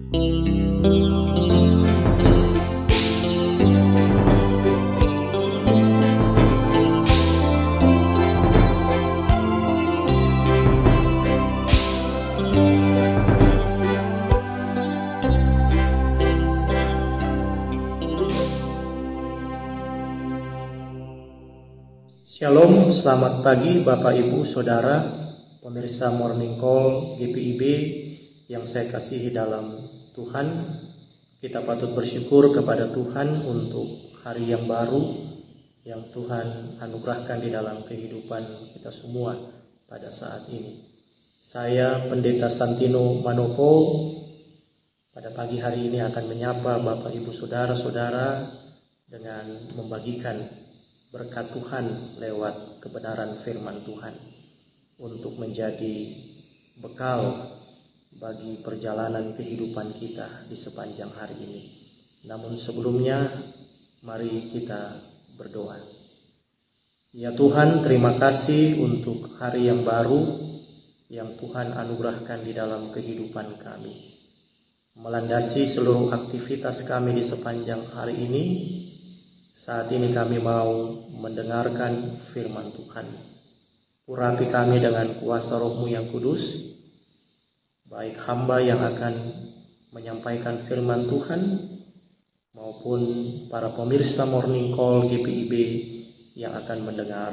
Shalom, selamat pagi Bapak Ibu Saudara, pemirsa Morning Call GPIB yang saya kasihi dalam Tuhan. Kita patut bersyukur kepada Tuhan untuk hari yang baru yang Tuhan anugerahkan di dalam kehidupan kita semua pada saat ini. Saya Pendeta Santino Manopo pada pagi hari ini akan menyapa Bapak Ibu Saudara-saudara dengan membagikan berkat Tuhan lewat kebenaran firman Tuhan untuk menjadi bekal bagi perjalanan kehidupan kita di sepanjang hari ini. Namun sebelumnya, mari kita berdoa. Ya Tuhan, terima kasih untuk hari yang baru yang Tuhan anugerahkan di dalam kehidupan kami. Melandasi seluruh aktivitas kami di sepanjang hari ini. Saat ini kami mau mendengarkan firman Tuhan. Urapi kami dengan kuasa Roh-Mu yang kudus, baik hamba yang akan menyampaikan firman Tuhan, maupun para pemirsa Morning Call GPIB yang akan mendengar,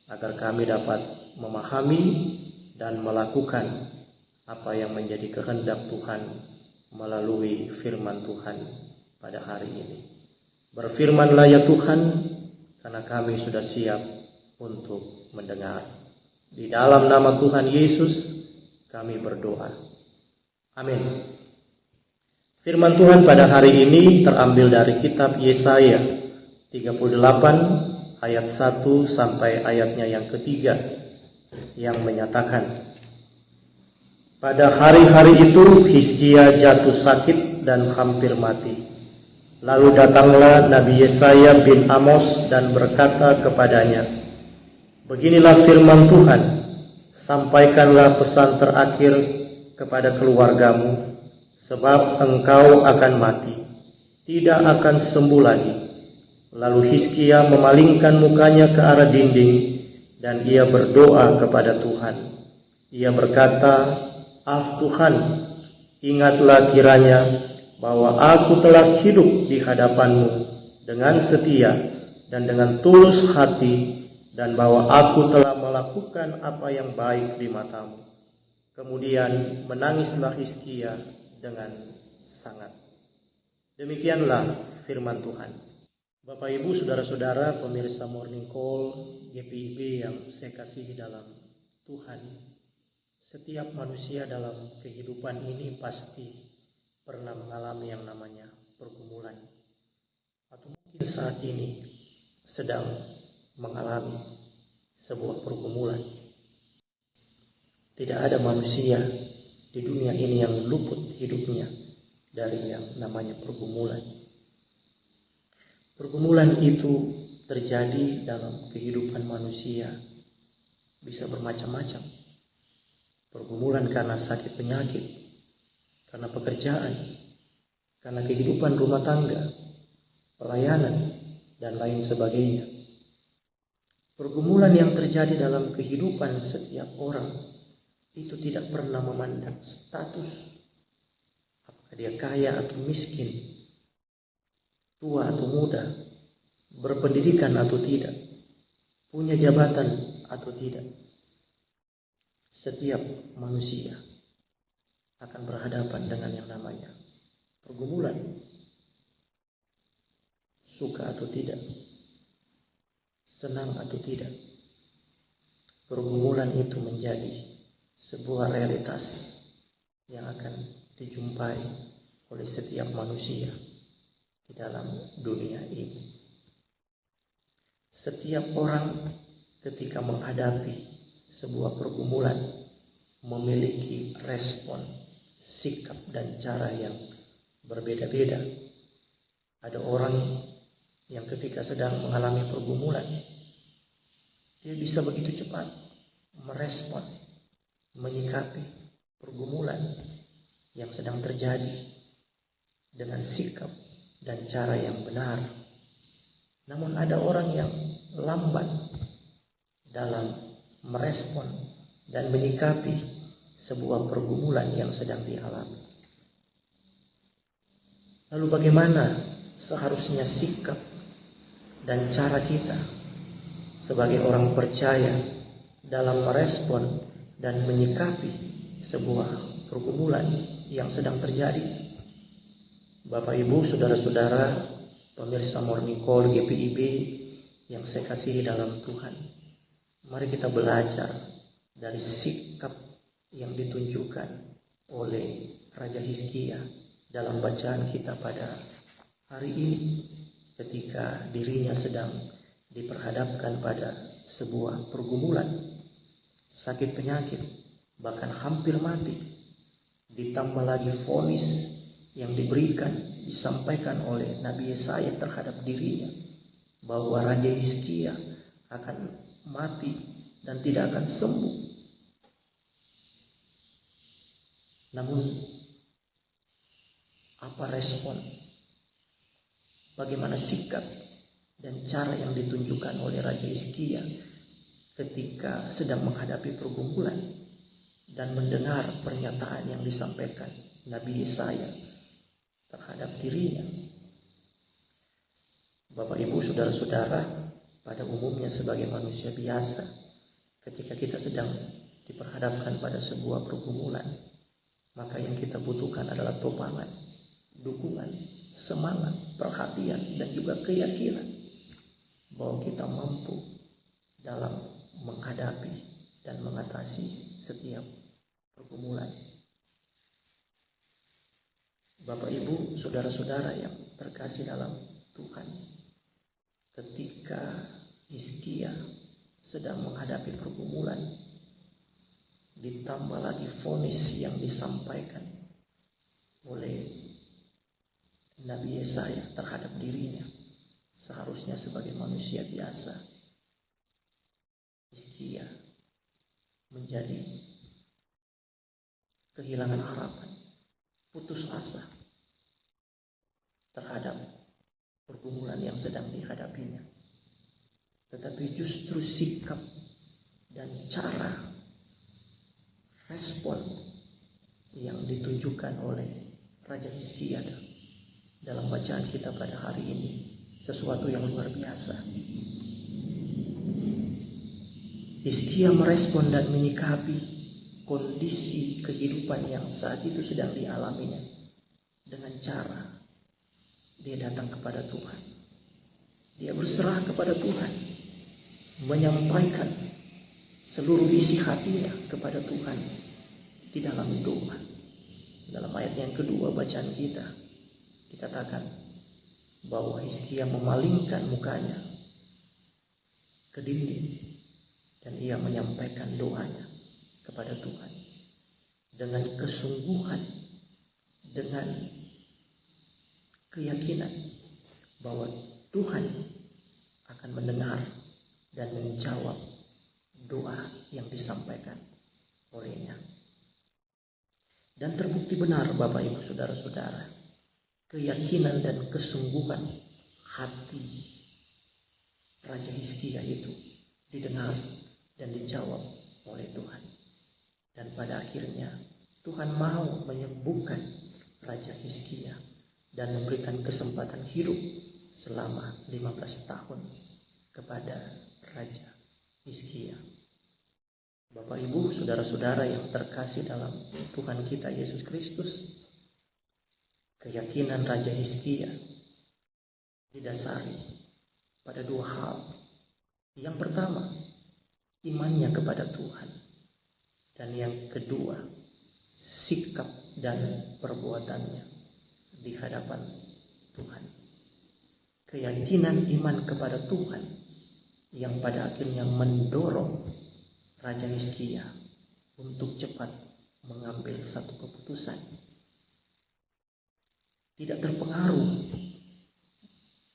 agar kami dapat memahami dan melakukan apa yang menjadi kehendak Tuhan melalui firman Tuhan pada hari ini. Berfirmanlah ya Tuhan, karena kami sudah siap untuk mendengar. Di dalam nama Tuhan Yesus kami berdoa. Amin. Firman Tuhan pada hari ini terambil dari kitab Yesaya 38 ayat 1 sampai ayatnya yang ketiga, yang menyatakan, pada hari-hari itu Hizkia jatuh sakit dan hampir mati. Lalu datanglah Nabi Yesaya bin Amos dan berkata kepadanya, beginilah firman Tuhan, sampaikanlah pesan terakhir kepada keluargamu, sebab engkau akan mati, tidak akan sembuh lagi. Lalu Hizkia memalingkan mukanya ke arah dinding, dan ia berdoa kepada Tuhan. Ia berkata, ah Tuhan, ingatlah kiranya bahwa aku telah hidup di hadapan-Mu dengan setia dan dengan tulus hati, dan bahwa aku telah melakukan apa yang baik di mata-Mu. Kemudian menangislah Hizkia dengan sangat. Demikianlah firman Tuhan. Bapak Ibu, saudara-saudara, pemirsa Morning Call GPIB yang saya kasihi dalam Tuhan, setiap manusia dalam kehidupan ini pasti pernah mengalami yang namanya pergumulan, atau mungkin saat ini sedang mengalami sebuah pergumulan. Tidak ada manusia di dunia ini yang luput hidupnya dari yang namanya pergumulan. Pergumulan itu terjadi dalam kehidupan manusia bisa bermacam-macam. Pergumulan karena sakit penyakit, karena pekerjaan, karena kehidupan rumah tangga, pelayanan, dan lain sebagainya. Pergumulan yang terjadi dalam kehidupan setiap orang itu tidak pernah memandang status, apakah dia kaya atau miskin, tua atau muda, berpendidikan atau tidak, punya jabatan atau tidak. Setiap manusia akan berhadapan dengan yang namanya pergumulan, suka atau tidak, senang atau tidak. Pergumulan itu menjadi sebuah realitas yang akan dijumpai oleh setiap manusia di dalam dunia ini. Setiap orang ketika menghadapi sebuah pergumulan memiliki respon, sikap dan cara yang berbeda-beda. Ada orang yang ketika sedang mengalami pergumulan, dia bisa begitu cepat merespon, menyikapi pergumulan yang sedang terjadi dengan sikap dan cara yang benar. Namun ada orang yang lambat dalam merespon dan menyikapi sebuah pergumulan yang sedang dialami. Lalu bagaimana seharusnya sikap dan cara kita sebagai orang percaya dalam merespon dan menyikapi sebuah pergumulan yang sedang terjadi? Bapak, Ibu, saudara-saudara, pemirsa Morning Call GPIB yang saya kasihi dalam Tuhan, mari kita belajar dari sikap yang ditunjukkan oleh Raja Hizkia dalam bacaan kita pada hari ini, ketika dirinya sedang diperhadapkan pada sebuah pergumulan, sakit penyakit, bahkan hampir mati, ditambah lagi vonis yang disampaikan oleh Nabi Yesaya terhadap dirinya, bahwa Raja Hizkia akan mati dan tidak akan sembuh. Namun apa respon? Bagaimana sikap dan cara yang ditunjukkan oleh Raja Hizkia ketika sedang menghadapi pergumulan dan mendengar pernyataan yang disampaikan Nabi Yesaya terhadap dirinya? Bapak, Ibu, saudara-saudara, pada umumnya sebagai manusia biasa, ketika kita sedang diperhadapkan pada sebuah pergumulan, maka yang kita butuhkan adalah topangan, dukungan, semangat, perhatian, dan juga keyakinan bahwa kita mampu dalam menghadapi dan mengatasi setiap pergumulan. Bapak, Ibu, saudara-saudara yang terkasih dalam Tuhan, ketika Hizkia sedang menghadapi pergumulan, ditambah lagi vonis yang disampaikan oleh Nabi Yesaya terhadap dirinya, seharusnya sebagai manusia biasa, Hizkia menjadi kehilangan harapan, putus asa terhadap pergumulan yang sedang dihadapinya. Tetapi justru sikap dan cara respon yang ditunjukkan oleh Raja Hizkia dalam bacaan kita pada hari ini sesuatu yang luar biasa. Hizkia merespon dan menyikapi kondisi kehidupan yang saat itu sedang dialaminya dengan cara dia datang kepada Tuhan. Dia berserah kepada Tuhan, menyampaikan seluruh isi hatinya kepada Tuhan di dalam doa. Dalam ayat yang kedua bacaan kita dikatakan bahwa Hizkia memalingkan mukanya ke dinding dan ia menyampaikan doanya kepada Tuhan dengan kesungguhan, dengan keyakinan bahwa Tuhan akan mendengar dan menjawab doa yang disampaikan olehnya. Dan terbukti benar, Bapak, Ibu, saudara-saudara, keyakinan dan kesungguhan hati Raja Hizkia itu didengar dan dijawab oleh Tuhan. Dan pada akhirnya Tuhan mau menyembuhkan Raja Hizkia dan memberikan kesempatan hidup selama 15 tahun kepada Raja Hizkia. Bapak, Ibu, saudara-saudara yang terkasih dalam Tuhan kita Yesus Kristus, keyakinan Raja Hizkia didasari pada dua hal. Yang pertama, imannya kepada Tuhan. Dan yang kedua, sikap dan perbuatannya di hadapan Tuhan. Keyakinan iman kepada Tuhan yang pada akhirnya mendorong Raja Hizkia untuk cepat mengambil satu keputusan. Tidak terpengaruh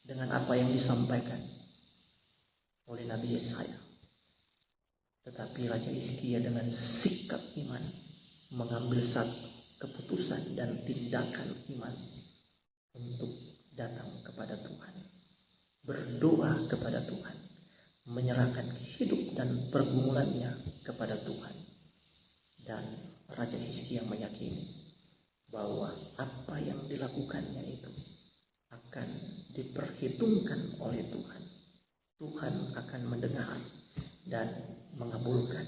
dengan apa yang disampaikan oleh Nabi Yesaya. Tetapi Raja Hizkia dengan sikap iman mengambil satu keputusan dan tindakan iman untuk datang kepada Tuhan, berdoa kepada Tuhan, menyerahkan hidup dan pergumulannya kepada Tuhan. Dan Raja Hizkia meyakini bahwa apa yang dilakukannya itu akan diperhitungkan oleh Tuhan. Tuhan akan mendengar dan mengabulkan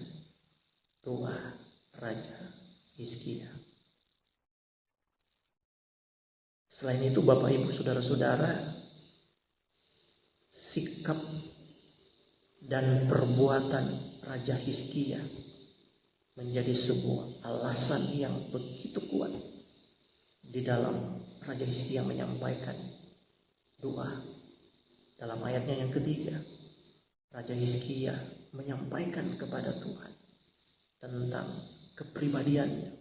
doa Raja Hizkia. Selain itu, Bapak Ibu Saudara-saudara, sikap dan perbuatan Raja Hizkia menjadi sebuah alasan yang begitu kuat di dalam Raja Hizkia menyampaikan doa. Dalam ayatnya yang ketiga, Raja Hizkia menyampaikan kepada Tuhan tentang kepribadiannya,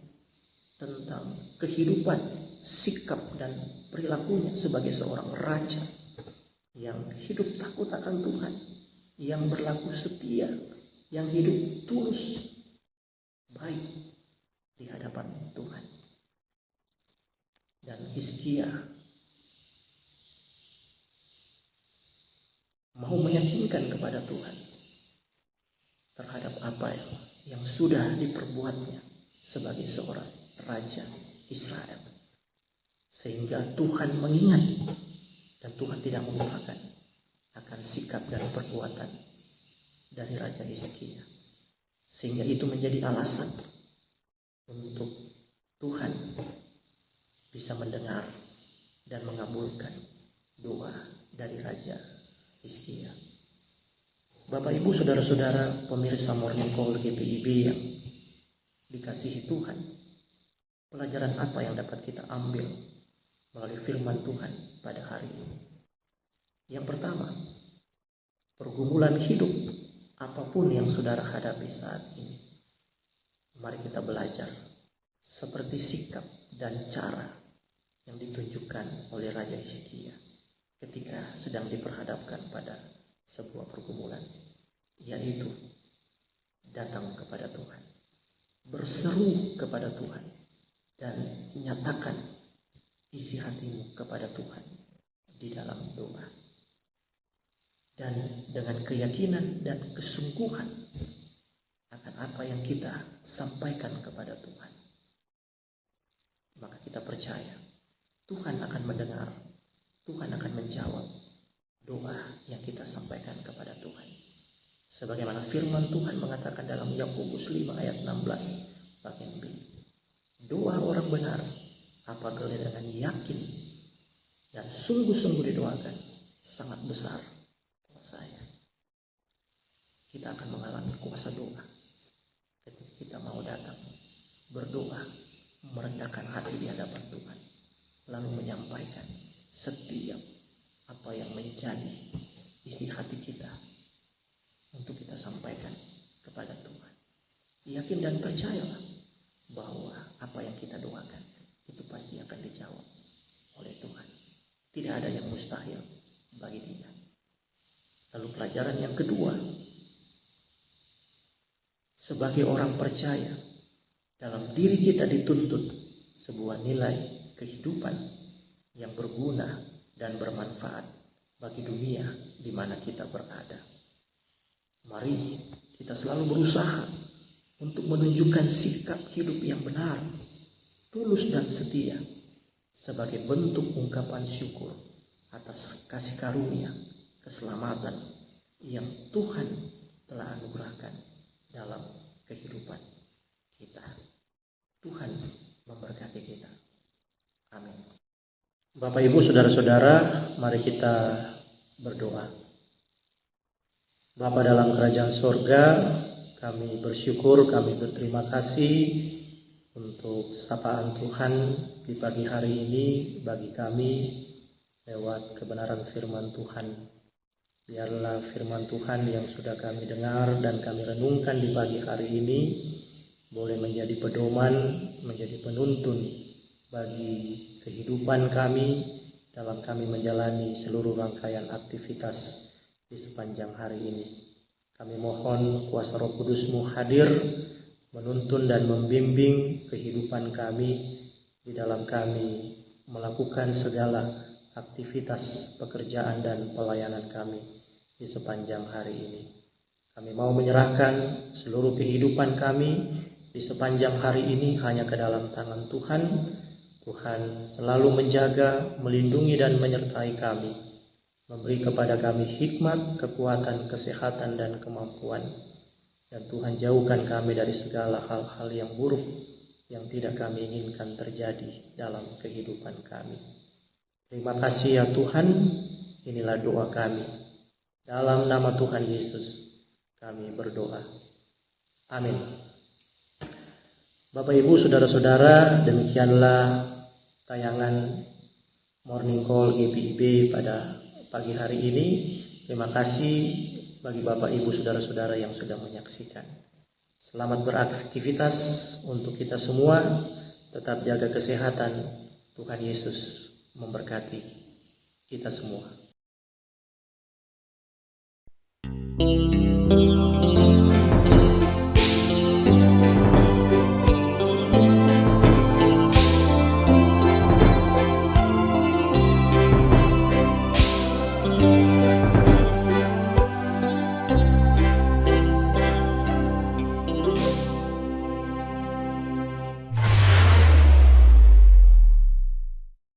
tentang kehidupan, sikap dan perilakunya sebagai seorang raja yang hidup takut akan Tuhan, yang berlaku setia, yang hidup tulus, baik di hadapan Tuhan. Dan Hizkia mau meyakinkan kepada Tuhan terhadap apa yang sudah diperbuatnya sebagai seorang raja Israel, sehingga Tuhan mengingat dan Tuhan tidak melupakan akan sikap dan perbuatan dari Raja Hizkia, sehingga itu menjadi alasan untuk Tuhan bisa mendengar dan mengabulkan doa dari Raja Hizkia. Bapak Ibu Saudara-saudara pemirsa Morning Call GPIB yang dikasihi Tuhan, pelajaran apa yang dapat kita ambil melalui firman Tuhan pada hari ini? Yang pertama, pergumulan hidup apapun yang saudara hadapi saat ini, mari kita belajar seperti sikap dan cara yang ditunjukkan oleh Raja Hizkia ketika sedang diperhadapkan pada sebuah pergumulan, yaitu datang kepada Tuhan, berseru kepada Tuhan, dan nyatakan isi hatimu kepada Tuhan di dalam doa. Dan dengan keyakinan dan kesungguhan akan apa yang kita sampaikan kepada Tuhan, maka kita percaya Tuhan akan mendengar, Tuhan akan menjawab doa yang kita sampaikan kepada Tuhan. Sebagaimana firman Tuhan mengatakan dalam Yakobus 5 ayat 16 bagian B, doa orang benar apabila dengan yakin dan sungguh-sungguh didoakan sangat besar kuasanya. Kita akan mengalami kuasa doa ketika kita mau datang berdoa, merendahkan hati di hadapan Tuhan, lalu menyampaikan setiap apa yang menjadi isi hati kita untuk kita sampaikan kepada Tuhan. Yakin dan percayalah bahwa apa yang kita doakan itu pasti akan dijawab oleh Tuhan. Tidak ada yang mustahil bagi Dia. Lalu pelajaran yang kedua, sebagai orang percaya, dalam diri kita dituntut sebuah nilai kehidupan yang berguna dan bermanfaat bagi dunia di mana kita berada. Mari kita selalu berusaha untuk menunjukkan sikap hidup yang benar, tulus dan setia sebagai bentuk ungkapan syukur atas kasih karunia, keselamatan yang Tuhan telah anugerahkan dalam kehidupan kita. Tuhan memberkati kita. Amin. Bapak Ibu Saudara-saudara, mari kita berdoa. Bapa dalam kerajaan sorga, kami bersyukur, kami berterima kasih untuk sapaan Tuhan di pagi hari ini bagi kami lewat kebenaran firman Tuhan. Biarlah firman Tuhan yang sudah kami dengar dan kami renungkan di pagi hari ini boleh menjadi pedoman, menjadi penuntun bagi kehidupan kami dalam kami menjalani seluruh rangkaian aktivitas di sepanjang hari ini. Kami mohon kuasa Roh Kudus-Mu hadir menuntun dan membimbing kehidupan kami di dalam kami melakukan segala aktivitas pekerjaan dan pelayanan kami di sepanjang hari ini. Kami mau menyerahkan seluruh kehidupan kami di sepanjang hari ini hanya ke dalam tangan Tuhan. Tuhan selalu menjaga, melindungi dan menyertai kami, memberi kepada kami hikmat, kekuatan, kesehatan dan kemampuan. Dan Tuhan jauhkan kami dari segala hal-hal yang buruk yang tidak kami inginkan terjadi dalam kehidupan kami. Terima kasih ya Tuhan, inilah doa kami. Dalam nama Tuhan Yesus kami berdoa. Amin. Bapak Ibu Saudara-saudara, demikianlah tayangan Morning Call GPIB pada pagi hari ini. Terima kasih bagi Bapak Ibu Saudara-saudara yang sudah menyaksikan. Selamat beraktivitas untuk kita semua. Tetap jaga kesehatan. Tuhan Yesus memberkati kita semua.